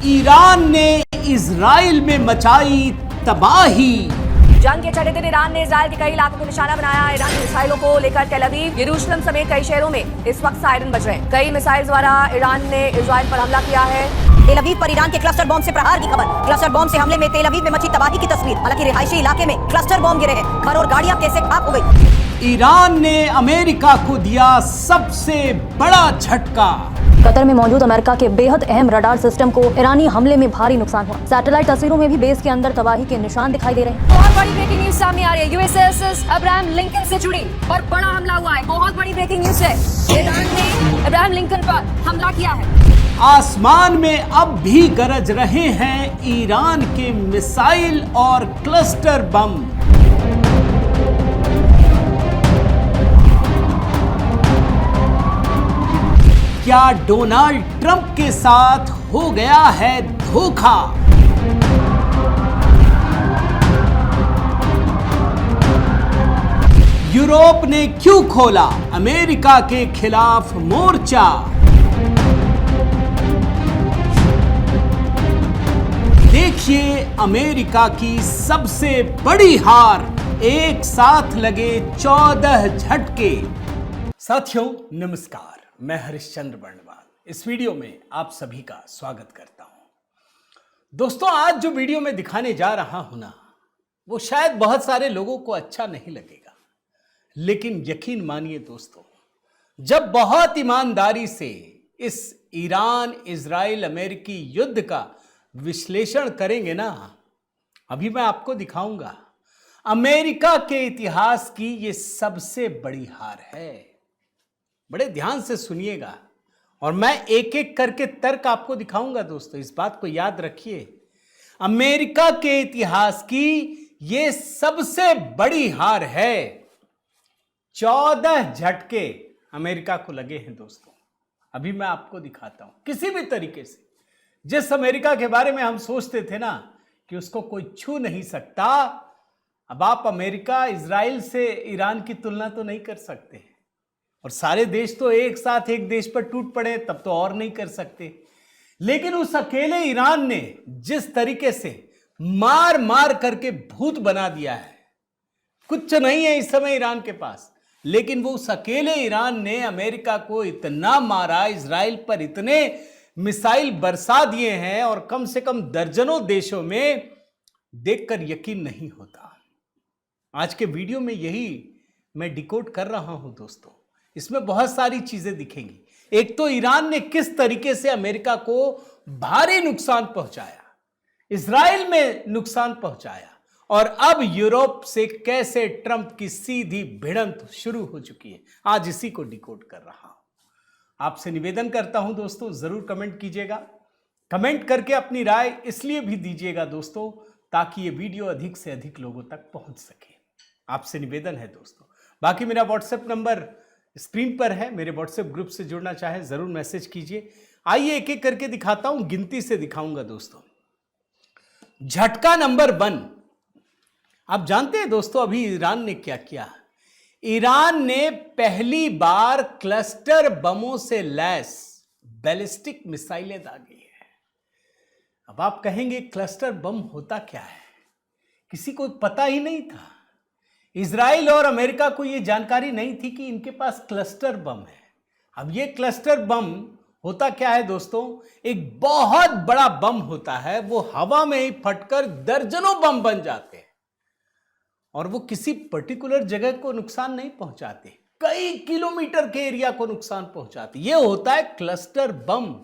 Iran ने Israel में मचाई तबाही। जंग के छठे दिन ईरान ने इजराइल के कई इलाकों को निशाना बनाया। ईरान की मिसाइलों को लेकर तेल अवीव, यरूशलेम समेत कई शहरों में इस वक्त सायरन बज रहे हैं। कई मिसाइल द्वारा ईरान ने इजराइल पर हमला किया है। तेल अवीव पर ईरान के क्लस्टर बॉम्ब से प्रहार की खबर। क्लस्टर बॉम्ब से हमले में तेल अवीव में मची तबाही की तस्वीर। हालांकि रिहायशी इलाके में क्लस्टर बॉम्ब गिरे हैं, घर और गाड़ियां कैसे खाक हो गई। ईरान ने अमेरिका को दिया सबसे बड़ा झटका। कतर में मौजूद अमेरिका के बेहद अहम रडार सिस्टम को ईरानी हमले में भारी नुकसान हुआ। सैटेलाइट तस्वीरों में भी बेस के अंदर तबाही के निशान दिखाई दे रहे हैं। बहुत बड़ी ब्रेकिंग न्यूज सामने आ रही है। यूएसएस अब्राहम लिंकन से जुड़ी और बड़ा हमला हुआ है। बहुत बड़ी ब्रेकिंग न्यूज है। ईरान ने अब्राहम लिंकन पर हमला किया है। आसमान में अब भी गरज रहे हैं ईरान के मिसाइल और क्लस्टर बम। क्या डोनाल्ड ट्रंप के साथ हो गया है धोखा? यूरोप ने क्यों खोला अमेरिका के खिलाफ मोर्चा? देखिए अमेरिका की सबसे बड़ी हार, एक साथ लगे 14 झटके। साथियों नमस्कार, मैं हरिश्चंद्र बर्णवाल इस वीडियो में आप सभी का स्वागत करता हूं। दोस्तों, आज जो वीडियो में दिखाने जा रहा हूं ना, वो शायद बहुत सारे लोगों को अच्छा नहीं लगेगा, लेकिन यकीन मानिए दोस्तों, जब बहुत ईमानदारी से इस ईरान इजराइल अमेरिकी युद्ध का विश्लेषण करेंगे ना, अभी मैं आपको दिखाऊंगा अमेरिका के इतिहास की ये सबसे बड़ी हार है। बड़े ध्यान से सुनिएगा और मैं एक एक करके तर्क आपको दिखाऊंगा। दोस्तों, इस बात को याद रखिए, अमेरिका के इतिहास की ये सबसे बड़ी हार है। 14 झटके अमेरिका को लगे हैं दोस्तों। अभी मैं आपको दिखाता हूं किसी भी तरीके से। जिस अमेरिका के बारे में हम सोचते थे ना कि उसको कोई छू नहीं सकता, अब आप अमेरिका इजराइल से ईरान की तुलना तो नहीं कर सकते, और सारे देश तो एक साथ एक देश पर टूट पड़े तब तो और नहीं कर सकते। लेकिन उस अकेले ईरान ने जिस तरीके से मार मार करके भूत बना दिया है, कुछ नहीं है इस समय ईरान के पास, लेकिन वो उस अकेले ईरान ने अमेरिका को इतना मारा, इजराइल पर इतने मिसाइल बरसा दिए हैं, और कम से कम दर्जनों देशों में देखकर यकीन नहीं होता। आज के वीडियो में यही मैं डिकोड कर रहा हूं दोस्तों। इसमें बहुत सारी चीजें दिखेंगी। एक तो ईरान ने किस तरीके से अमेरिका को भारी नुकसान पहुंचाया, इजराइल में नुकसान पहुंचाया, और अब यूरोप से कैसे ट्रंप की सीधी भिड़ंत शुरू हो चुकी है। आज इसी को डिकोड कर रहा हूं। आपसे निवेदन करता हूं दोस्तों, जरूर कमेंट कीजिएगा। कमेंट करके अपनी राय इसलिए भी दीजिएगा दोस्तों, ताकि ये वीडियो अधिक से अधिक लोगों तक पहुंच सके। आपसे निवेदन है दोस्तों। बाकी मेरा व्हाट्सएप नंबर स्क्रीन पर है, मेरे व्हाट्सएप ग्रुप से जुड़ना चाहे जरूर मैसेज कीजिए। आइए एक एक करके दिखाता हूं, गिनती से दिखाऊंगा दोस्तों। झटका नंबर 1, आप जानते हैं दोस्तों अभी ईरान ने क्या किया? ईरान ने पहली बार क्लस्टर बमों से लैस बैलिस्टिक मिसाइलें दागी है। अब आप कहेंगे क्लस्टर बम होता क्या है? किसी को पता ही नहीं था। इजराइल और अमेरिका को यह जानकारी नहीं थी कि इनके पास क्लस्टर बम है। अब यह क्लस्टर बम होता क्या है दोस्तों? एक बहुत बड़ा बम होता है, वो हवा में ही फटकर दर्जनों बम बन जाते हैं, और वो किसी पर्टिकुलर जगह को नुकसान नहीं पहुंचाते, कई किलोमीटर के एरिया को नुकसान पहुंचाते। यह होता है क्लस्टर बम।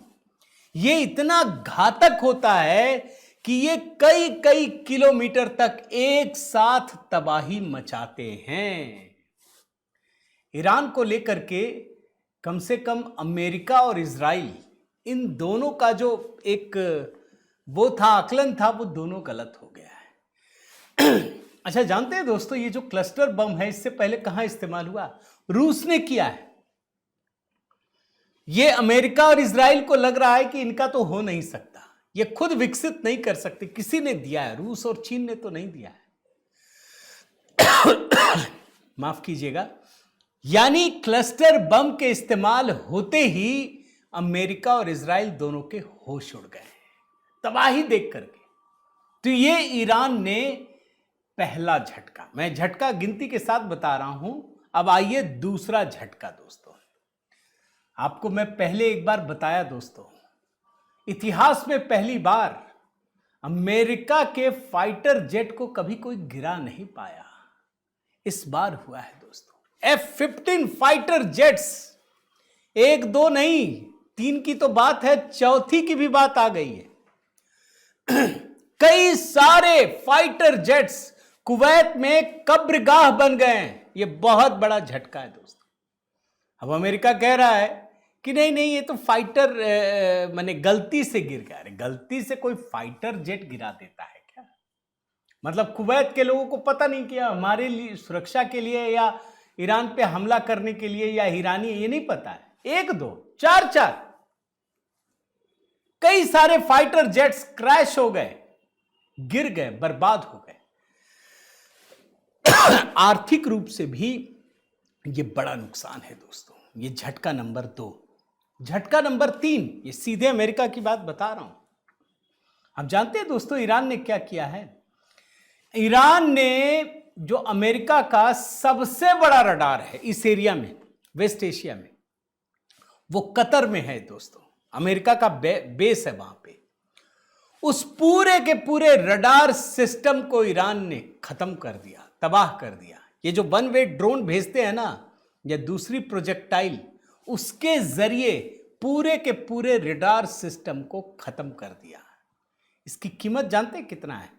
यह इतना घातक होता है कि ये कई कई किलोमीटर तक एक साथ तबाही मचाते हैं। ईरान को लेकर के कम से कम अमेरिका और इजराइल, इन दोनों का जो एक वो था आकलन था, वो दोनों गलत हो गया है। अच्छा, जानते हैं दोस्तों ये जो क्लस्टर बम है, इससे पहले कहां इस्तेमाल हुआ? रूस ने किया है। ये अमेरिका और इजराइल को लग रहा है कि इनका तो हो नहीं सकता, ये खुद विकसित नहीं कर सकते, किसी ने दिया है, रूस और चीन ने तो नहीं दिया है। माफ कीजिएगा, यानी क्लस्टर बम के इस्तेमाल होते ही अमेरिका और इजराइल दोनों के होश उड़ गए। तबाही देख करके। तो ये ईरान ने पहला झटका, मैं झटका गिनती के साथ बता रहा हूं। अब आइए दूसरा झटका दोस्तों। आपको मैं पहले एक बार बताया दोस्तों, इतिहास में पहली बार अमेरिका के फाइटर जेट को कभी कोई गिरा नहीं पाया। इस बार हुआ है दोस्तों। F-15 फाइटर जेट्स, एक दो नहीं, तीन की तो बात है, चौथी की भी बात आ गई है। कई सारे फाइटर जेट्स कुवैत में कब्रगाह बन गए हैं। यह बहुत बड़ा झटका है दोस्तों। अब अमेरिका कह रहा है कि नहीं नहीं, ये तो फाइटर माने गलती से गिर गया। अरे गलती से कोई फाइटर जेट गिरा देता है क्या? मतलब कुवैत के लोगों को पता नहीं किया हमारे लिए सुरक्षा के लिए या ईरान पे हमला करने के लिए या ईरानी, ये नहीं पता है। एक दो, चार चार, कई सारे फाइटर जेट्स क्रैश हो गए, गिर गए, बर्बाद हो गए। आर्थिक रूप से भी ये बड़ा नुकसान है दोस्तों। ये झटका नंबर 2। झटका नंबर 3, ये सीधे अमेरिका की बात बता रहा हूं। आप जानते हैं दोस्तों ईरान ने क्या किया है? ईरान ने जो अमेरिका का सबसे बड़ा रडार है इस एरिया में, वेस्ट एशिया में, वो कतर में है दोस्तों। अमेरिका का बेस है वहां पे। उस पूरे के पूरे रडार सिस्टम को ईरान ने खत्म कर दिया, तबाह कर दिया। ये जो वन वे ड्रोन भेजते हैं ना, या दूसरी प्रोजेक्टाइल, उसके जरिए पूरे के पूरे रडार सिस्टम को खत्म कर दिया। इसकी कीमत जानते हैं कितना है?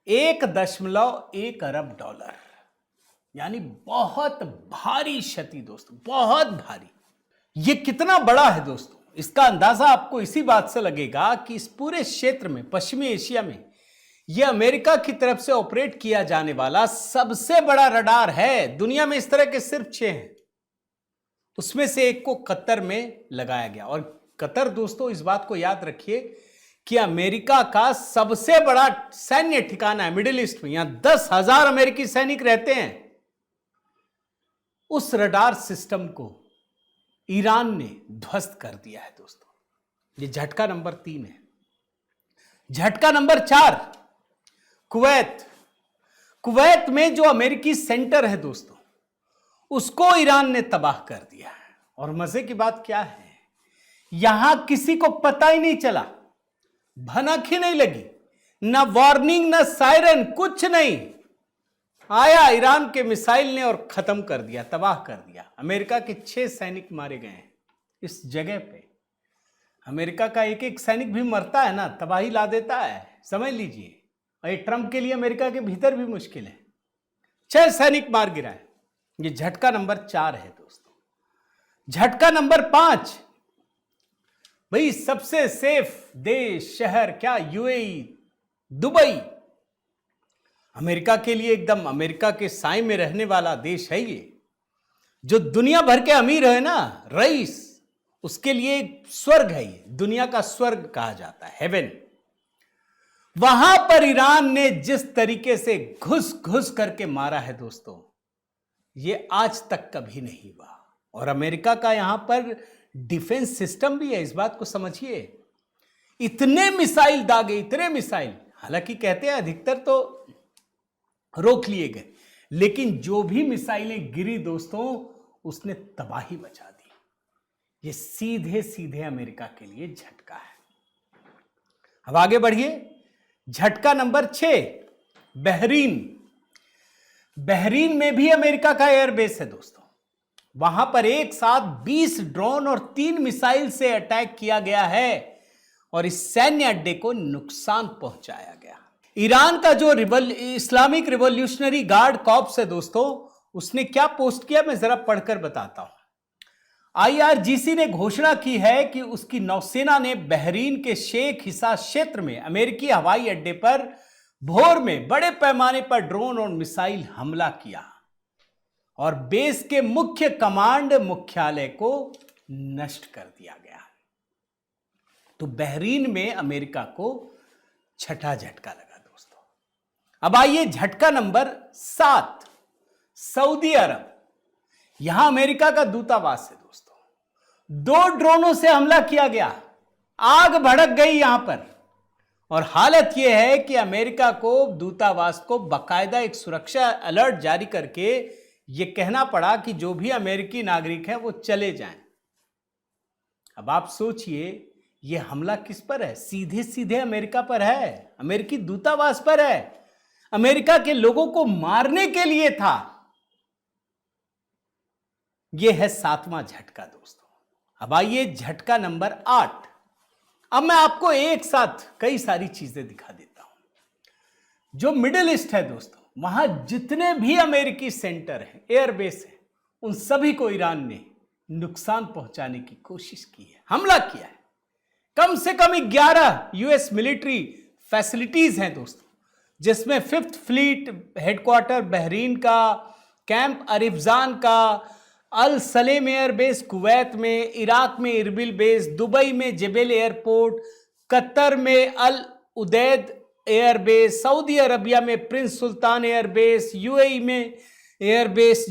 1.1 अरब डॉलर, यानी बहुत भारी क्षति दोस्तों, बहुत भारी। ये कितना बड़ा है दोस्तों, इसका अंदाजा आपको इसी बात से लगेगा कि इस पूरे क्षेत्र में, पश्चिमी एशिया में, यह अमेरिका की तरफ से ऑपरेट किया जाने वाला सबसे बड़ा रडार है। दुनिया में इस तरह के सिर्फ 6 हैं, उसमें से एक को कतर में लगाया गया। और कतर दोस्तों, इस बात को याद रखिए कि अमेरिका का सबसे बड़ा सैन्य ठिकाना है मिडिल ईस्ट में। यहां 10,000 अमेरिकी सैनिक रहते हैं। उस रडार सिस्टम को ईरान ने ध्वस्त कर दिया है दोस्तों। ये झटका नंबर 3 है। झटका नंबर 4, कुवैत में जो अमेरिकी सेंटर है दोस्तों, उसको ईरान ने तबाह कर दिया है। और मजे की बात क्या है, यहां किसी को पता ही नहीं चला, भनक ही नहीं लगी, ना वार्निंग, ना सायरन, कुछ नहीं आया। ईरान के मिसाइल ने और खत्म कर दिया, तबाह कर दिया। अमेरिका के 6 सैनिक मारे गए हैं इस जगह पे। अमेरिका का एक एक सैनिक भी मरता है ना, तबाही ला देता है, समझ लीजिए। और ये ट्रंप के लिए अमेरिका के भीतर भी मुश्किल है। 6 सैनिक मार गिरा है। ये झटका नंबर 4 है दोस्तों। झटका नंबर 5, भाई सबसे सेफ देश, शहर क्या, यूएई, दुबई। अमेरिका के लिए एकदम अमेरिका के साए में रहने वाला देश है ये। जो दुनिया भर के अमीर है ना, रईस, उसके लिए एक स्वर्ग है ये, दुनिया का स्वर्ग कहा जाता है, हेवन। वहां पर ईरान ने जिस तरीके से घुस घुस करके मारा है दोस्तों, ये आज तक कभी नहीं हुआ। और अमेरिका का यहां पर डिफेंस सिस्टम भी है, इस बात को समझिए। इतने मिसाइल दागे, इतने मिसाइल, हालांकि कहते हैं अधिकतर तो रोक लिए गए, लेकिन जो भी मिसाइलें गिरी दोस्तों, उसने तबाही मचा दी। ये सीधे सीधे अमेरिका के लिए झटका है। अब आगे बढ़िए। झटका नंबर 6, बहरीन। बहरीन में भी अमेरिका का एयरबेस है दोस्तों। वहां पर एक साथ 20 ड्रोन और 3 मिसाइल से अटैक किया गया है और इस सैन्य अड्डे को नुकसान पहुंचाया गया। ईरान का जो इस्लामिक रिवॉल्यूशनरी गार्ड कॉर्प्स है दोस्तों, उसने क्या पोस्ट किया, मैं जरा पढ़कर बताता हूं। IRGC ने घोषणा की है कि उसकी नौसेना ने बहरीन के शेख हिसा क्षेत्र में अमेरिकी हवाई अड्डे पर भोर में बड़े पैमाने पर ड्रोन और मिसाइल हमला किया और बेस के मुख्य कमांड मुख्यालय को नष्ट कर दिया गया। तो बहरीन में अमेरिका को छठा झटका लगा दोस्तों। अब आइए झटका नंबर 7, सऊदी अरब। यहां अमेरिका का दूतावास है दोस्तों। 2 ड्रोनों से हमला किया गया, आग भड़क गई यहां पर। और हालत यह है कि अमेरिका को दूतावास को बाकायदा एक सुरक्षा अलर्ट जारी करके यह कहना पड़ा कि जो भी अमेरिकी नागरिक हैं वो चले जाएं। अब आप सोचिए, यह हमला किस पर है? सीधे सीधे अमेरिका पर है, अमेरिकी दूतावास पर है, अमेरिका के लोगों को मारने के लिए था। यह है 7वां झटका दोस्तों। अब आइए झटका नंबर 8। अब मैं आपको एक साथ कई सारी चीजें दिखा देता हूं। जो मिडिल ईस्ट है दोस्तों, वहां जितने भी अमेरिकी सेंटर हैं, एयरबेस हैं, उन सभी को ईरान ने नुकसान पहुंचाने की कोशिश की है, हमला किया है। कम से कम 11 यूएस मिलिट्री फैसिलिटीज हैं दोस्तों, जिसमें 5th फ्लीट हेडक्वार्टर बहरीन का, कैंप अरिफजान का, अल सलेम एयरबेस कुवैत में, इराक में इरबिल बेस, दुबई में जेबेल एयरपोर्ट, कतर में अल उदैद एयरबेस, सऊदी अरबिया में प्रिंस सुल्तान एयरबेस, यूएई में एयरबेस,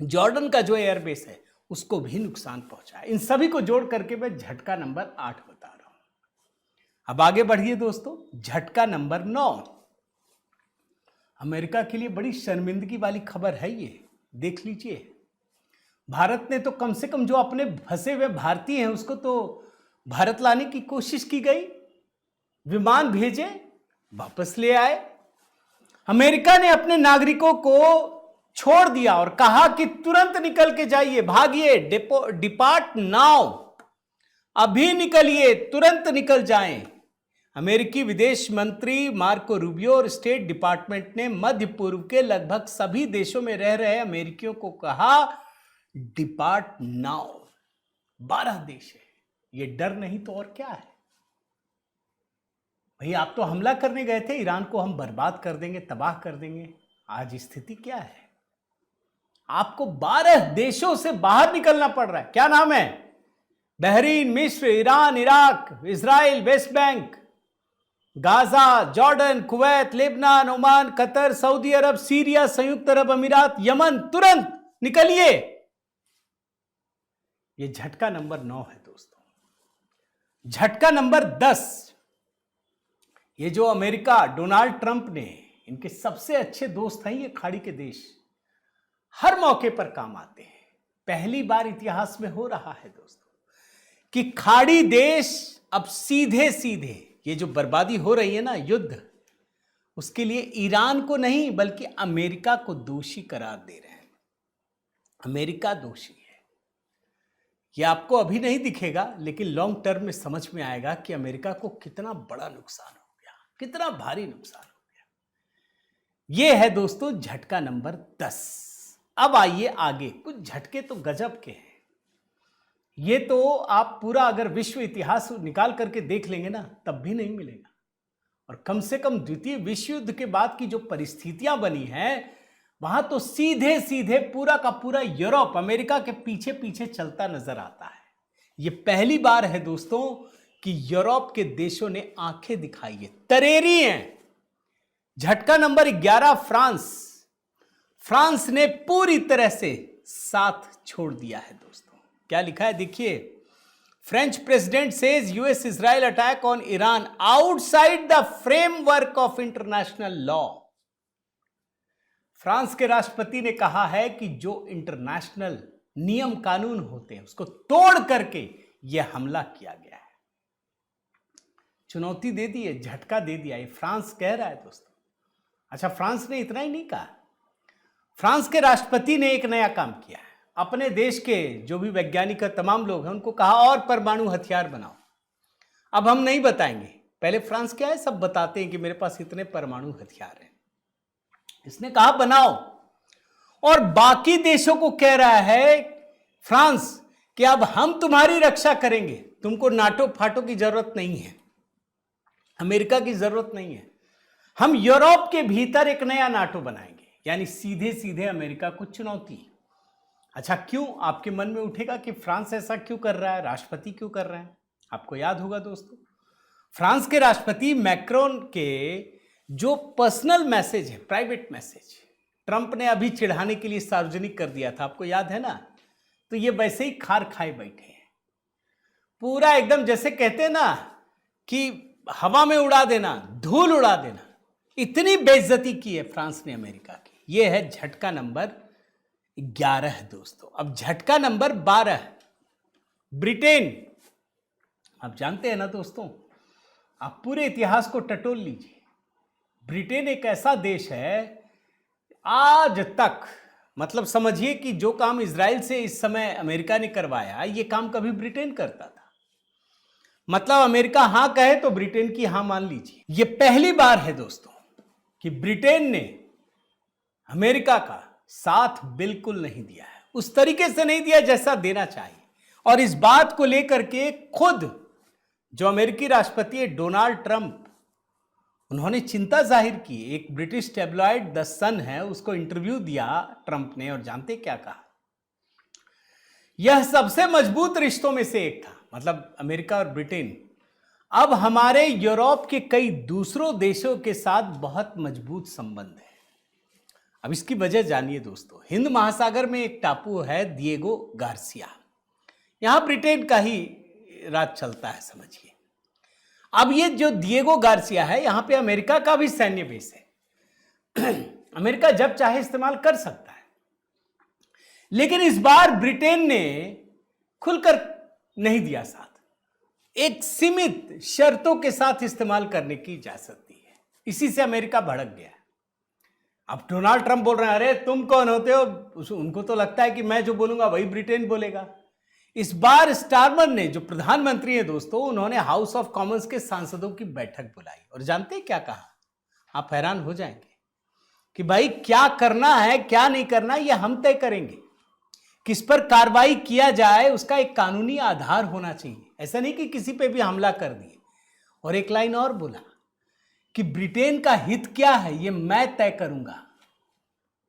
जॉर्डन का जो एयरबेस है उसको भी नुकसान पहुंचा है। इन सभी को जोड़ करके मैं झटका नंबर 8 बता रहा हूं। अब आगे बढ़िए दोस्तों, झटका नंबर 9। अमेरिका के लिए बड़ी शर्मिंदगी वाली खबर है ये, देख लीजिए। भारत ने तो कम से कम जो अपने फंसे हुए भारतीय हैं उसको तो भारत लाने की कोशिश की गई, विमान भेजे, वापस ले आए। अमेरिका ने अपने नागरिकों को छोड़ दिया और कहा कि तुरंत निकल के जाइए, भागिए, डिपार्ट नाउ, अभी निकलिए, तुरंत निकल जाएं। अमेरिकी विदेश मंत्री मार्को रूबियो और स्टेट डिपार्टमेंट ने मध्य पूर्व के लगभग सभी देशों में रह रहे अमेरिकियों को कहा, डिपार्ट नाउ। 12 देश है, ये डर नहीं तो और क्या है भाई? आप तो हमला करने गए थे, ईरान को हम बर्बाद कर देंगे, तबाह कर देंगे। आज स्थिति क्या है? आपको 12 देशों से बाहर निकलना पड़ रहा है। क्या नाम है? बहरीन, मिस्र, Iran, Iraq, Israel, West Bank, Gaza, Jordan, Kuwait, Lebanon, Oman, Qatar, Saudi Arab, Syria, संयुक्त अरब अमीरात, यमन। तुरंत निकलिए। यह झटका नंबर 9 है दोस्तों। झटका नंबर 10। ये जो अमेरिका, डोनाल्ड ट्रंप ने, इनके सबसे अच्छे दोस्त हैं ये खाड़ी के देश, हर मौके पर काम आते हैं। पहली बार इतिहास में हो रहा है दोस्तों कि खाड़ी देश अब सीधे सीधे ये जो बर्बादी हो रही है ना, युद्ध, उसके लिए ईरान को नहीं बल्कि अमेरिका को दोषी करार दे रहे हैं। अमेरिका दोषी है। ये आपको अभी नहीं दिखेगा, लेकिन लॉन्ग टर्म में समझ में आएगा कि अमेरिका को कितना बड़ा नुकसान हो गया, कितना भारी नुकसान हो गया। ये है दोस्तों झटका नंबर 10। अब आइए आगे। कुछ झटके तो गजब के हैं। ये तो आप पूरा अगर विश्व इतिहास निकाल करके देख लेंगे ना, तब भी नहीं मिलेगा। और कम से कम द्वितीय विश्व युद्ध के बाद की जो परिस्थितियां बनी हैं, वहां तो सीधे सीधे पूरा का पूरा यूरोप अमेरिका के पीछे पीछे चलता नजर आता है। ये पहली बार है दोस्तों कि यूरोप के देशों ने आंखें दिखाई है, तरेरी हैं। झटका नंबर 11, फ्रांस। फ्रांस ने पूरी तरह से साथ छोड़ दिया है दोस्तों। क्या लिखा है देखिए, French president says US Israel attack on Iran outside the framework of international law. France के राष्ट्रपति ने कहा है कि जो इंटरनेशनल नियम कानून होते हैं उसको तोड़ करके यह हमला किया गया है। चुनौती दे दी है, झटका दे दिया, ये फ्रांस कह रहा है दोस्तों। अच्छा, फ्रांस ने इतना ही नहीं कहा, फ्रांस के राष्ट्रपति ने एक नया काम किया है। अपने देश के जो भी वैज्ञानिक तमाम लोग हैं उनको कहा और परमाणु हथियार बनाओ। अब हम नहीं बताएंगे, पहले फ्रांस क्या है सब बताते हैं कि मेरे पास इतने परमाणु हथियार हैं। इसने कहा बनाओ, और बाकी देशों को कह रहा है फ्रांस कि अब हम तुम्हारी रक्षा करेंगे, तुमको नाटो फाटो की जरूरत नहीं है, अमेरिका की जरूरत नहीं है। हम यूरोप के भीतर एक नया नाटो बनाएंगे, यानी सीधे सीधे अमेरिका को चुनौती। अच्छा, क्यों? आपके मन में उठेगा कि फ्रांस ऐसा क्यों कर रहा है, राष्ट्रपति क्यों कर रहे हैं? आपको याद होगा दोस्तों, फ्रांस के राष्ट्रपति मैक्रोन के जो पर्सनल मैसेज है, प्राइवेट मैसेज, ट्रंप ने अभी चिढ़ाने के लिए सार्वजनिक कर दिया था, आपको याद है ना? तो ये वैसे ही खार खाए बैठे हैं, पूरा एकदम जैसे कहते हैं ना कि हवा में उड़ा देना, धूल उड़ा देना, इतनी बेइज्जती की है फ्रांस ने अमेरिका की। यह है झटका नंबर 11 दोस्तों। अब झटका नंबर 12, ब्रिटेन। आप जानते हैं ना दोस्तों, आप पूरे इतिहास को टटोल लीजिए। ब्रिटेन एक ऐसा देश है आज तक, मतलब समझिए कि जो काम इजराइल से इस समय अमेरिका ने करवाया, ये काम कभी ब्रिटेन करता था। मतलब अमेरिका हां कहे तो ब्रिटेन की हां मान लीजिए। ये पहली बार है दोस्तों कि ब्रिटेन ने अमेरिका का साथ बिल्कुल नहीं दिया है, उस तरीके से नहीं दिया जैसा देना चाहिए। और इस बात को लेकर के खुद जो अमेरिकी राष्ट्रपति है डोनाल्ड ट्रंप, उन्होंने चिंता जाहिर की। एक ब्रिटिश टैब्लॉइड द सन है, उसको इंटरव्यू दिया ट्रंप ने, और जानते क्या कहा? यह सबसे मजबूत रिश्तों में से एक था, मतलब अमेरिका और ब्रिटेन। अब हमारे यूरोप के कई दूसरों देशों के साथ बहुत मजबूत संबंध है। अब इसकी वजह जानिए दोस्तों। हिंद महासागर में एक टापू है दिएगो गार्सिया, यहां ब्रिटेन का ही राज चलता है समझिए। अब ये जो दिएगो गार्सिया है, यहां पे अमेरिका का भी सैन्य बेस है। अमेरिका जब चाहे इस्तेमाल कर सकता है, लेकिन इस बार ब्रिटेन ने खुलकर नहीं दिया साथ। एक सीमित शर्तों के साथ इस्तेमाल करने की इजाजत दी है। इसी से अमेरिका भड़क गया। अब डोनाल्ड ट्रंप बोल रहे हैं, अरे तुम कौन होते हो? उनको तो लगता है कि मैं जो बोलूंगा वही ब्रिटेन बोलेगा। इस बार स्टारमर ने, जो प्रधानमंत्री है दोस्तों, उन्होंने हाउस ऑफ कॉमन्स के सांसदों की बैठक बुलाई और जानते हैं क्या कहा? आप हैरान हो जाएंगे कि भाई क्या करना है क्या नहीं करना ये हम तय करेंगे। किस पर कार्रवाई किया जाए उसका एक कानूनी आधार होना चाहिए, ऐसा नहीं कि किसी पे भी हमला कर दिए। और एक लाइन और बोला कि ब्रिटेन का हित क्या है ये मैं तय करूंगा।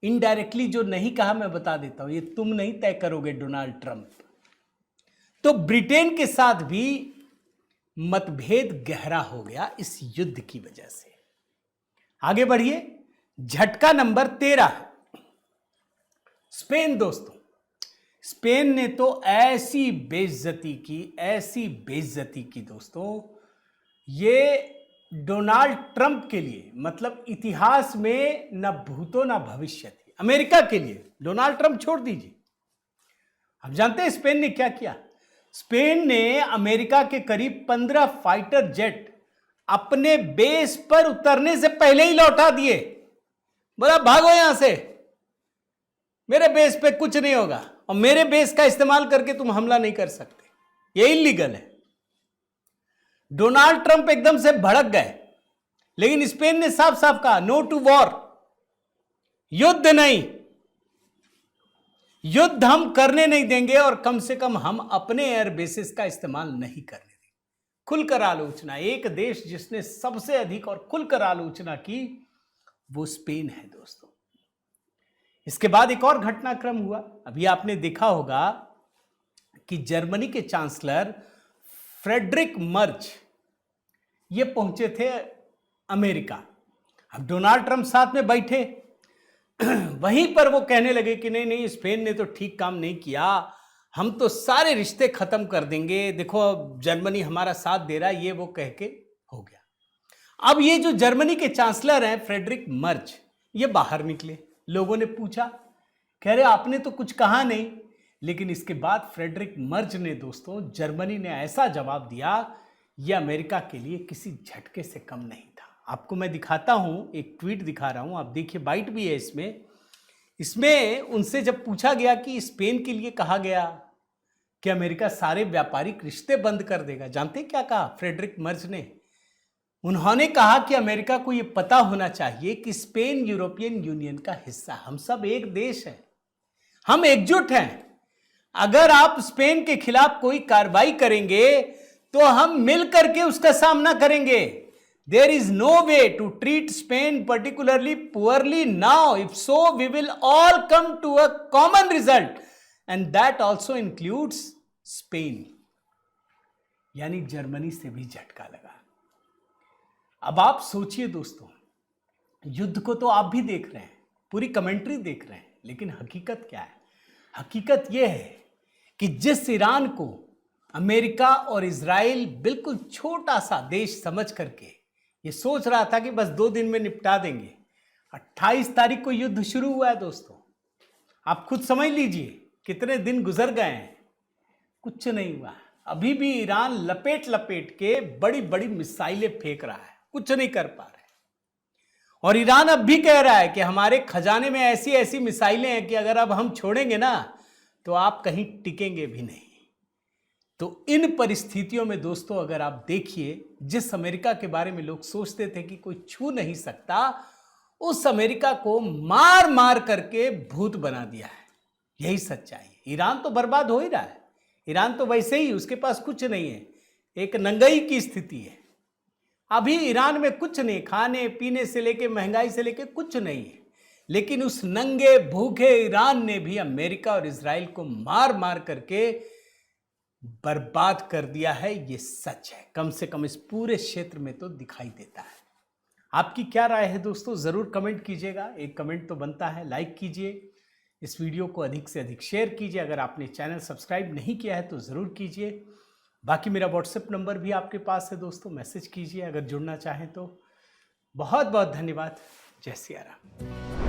इनडायरेक्टली जो नहीं कहा मैं बता देता हूं, ये तुम नहीं तय करोगे डोनाल्ड ट्रंप। तो ब्रिटेन के साथ भी मतभेद गहरा हो गया इस युद्ध की वजह से। आगे बढ़िए, झटका नंबर 13, स्पेन दोस्तों। स्पेन ने तो ऐसी बेइज्जती की दोस्तों, ये डोनाल्ड ट्रंप के लिए मतलब इतिहास में न भूतो न भविष्य थी। अमेरिका के लिए डोनाल्ड ट्रंप छोड़ दीजिए। आप जानते हैं स्पेन ने क्या किया? स्पेन ने अमेरिका के करीब 15 फाइटर जेट अपने बेस पर उतरने से पहले ही लौटा दिए। बोला भागो यहां से, मेरे बेस पे कुछ नहीं होगा और मेरे बेस का इस्तेमाल करके तुम हमला नहीं कर सकते, ये इलीगल है। डोनाल्ड ट्रंप एकदम से भड़क गए, लेकिन स्पेन ने साफ साफ कहा नो टू वॉर, युद्ध नहीं, युद्ध हम करने नहीं देंगे और कम से कम हम अपने एयर बेसिस का इस्तेमाल नहीं करने देंगे। खुलकर आलोचना, एक देश जिसने सबसे अधिक और खुलकर आलोचना की वो स्पेन है दोस्तों। इसके बाद एक और घटनाक्रम हुआ। अभी आपने देखा होगा कि जर्मनी के चांसलर फ्रेडरिक मर्ज ये पहुंचे थे अमेरिका। अब डोनाल्ड ट्रंप साथ में बैठे, वहीं पर वो कहने लगे कि नहीं नहीं, स्पेन ने तो ठीक काम नहीं किया, हम तो सारे रिश्ते खत्म कर देंगे, देखो जर्मनी हमारा साथ दे रहा है, ये वो कह के हो गया। अब ये जो जर्मनी के चांसलर हैं फ्रेडरिक मर्ज, ये बाहर निकले। लोगों ने पूछा, कह रहे आपने तो कुछ कहा नहीं। लेकिन इसके बाद फ्रेडरिक मर्ज ने दोस्तों, जर्मनी ने ऐसा जवाब दिया, यह अमेरिका के लिए किसी झटके से कम नहीं था। आपको मैं दिखाता हूं, एक ट्वीट दिखा रहा हूं, आप देखिए, बाइट भी है इसमें उनसे जब पूछा गया कि स्पेन के लिए कहा गया कि अमेरिका सारे व्यापारिक रिश्ते बंद कर देगा, जानते क्या कहा फ्रेडरिक मर्ज ने? उन्होंने कहा कि अमेरिका को यह पता होना चाहिए कि स्पेन यूरोपियन यूनियन का हिस्सा, हम सब एक देश हैं, हम एकजुट हैं। अगर आप स्पेन के खिलाफ कोई कार्रवाई करेंगे तो हम मिल करके उसका सामना करेंगे। There is no way to treat Spain particularly poorly now, if so we will all come to a common result and that also includes Spain. यानी जर्मनी से भी झटका लगा। अब आप सोचिए दोस्तों, युद्ध को तो आप भी देख रहे हैं, पूरी कमेंट्री देख रहे हैं, लेकिन हकीकत क्या है? हकीकत यह है कि जिस ईरान को अमेरिका और इजराइल बिल्कुल छोटा सा देश समझ करके ये सोच रहा था कि बस 2 दिन में निपटा देंगे। 28 तारीख को युद्ध शुरू हुआ है दोस्तों। आप खुद समझ लीजिए कितने दिन गुजर गए हैं, कुछ नहीं हुआ। अभी भी ईरान लपेट लपेट के बड़ी बड़ी मिसाइलें फेंक रहा है, कुछ नहीं कर पा रहा है। और ईरान अब भी कह रहा है कि हमारे खजाने में ऐसी ऐसी मिसाइलें हैं कि अगर अब हम छोड़ेंगे ना तो आप कहीं टिकेंगे भी नहीं। तो इन परिस्थितियों में दोस्तों अगर आप देखिए, जिस अमेरिका के बारे में लोग सोचते थे कि कोई छू नहीं सकता, उस अमेरिका को मार मार करके भूत बना दिया है। यही सच्चाई है। ईरान तो बर्बाद हो ही रहा है। ईरान तो वैसे ही, उसके पास कुछ नहीं है, एक नंगाई की स्थिति है। अभी ईरान में कुछ नहीं, खाने पीने से लेके महंगाई से लेके कुछ नहीं है। लेकिन उस नंगे भूखे ईरान ने भी अमेरिका और इजराइल को मार मार करके बर्बाद कर दिया है। ये सच है, कम से कम इस पूरे क्षेत्र में तो दिखाई देता है। आपकी क्या राय है दोस्तों, जरूर कमेंट कीजिएगा। एक कमेंट तो बनता है, लाइक कीजिए, इस वीडियो को अधिक से अधिक शेयर कीजिए। अगर आपने चैनल सब्सक्राइब नहीं किया है तो ज़रूर कीजिए। बाकी मेरा व्हाट्सएप नंबर भी आपके पास है दोस्तों, मैसेज कीजिए अगर जुड़ना चाहें तो। बहुत बहुत धन्यवाद। जय सिया राम।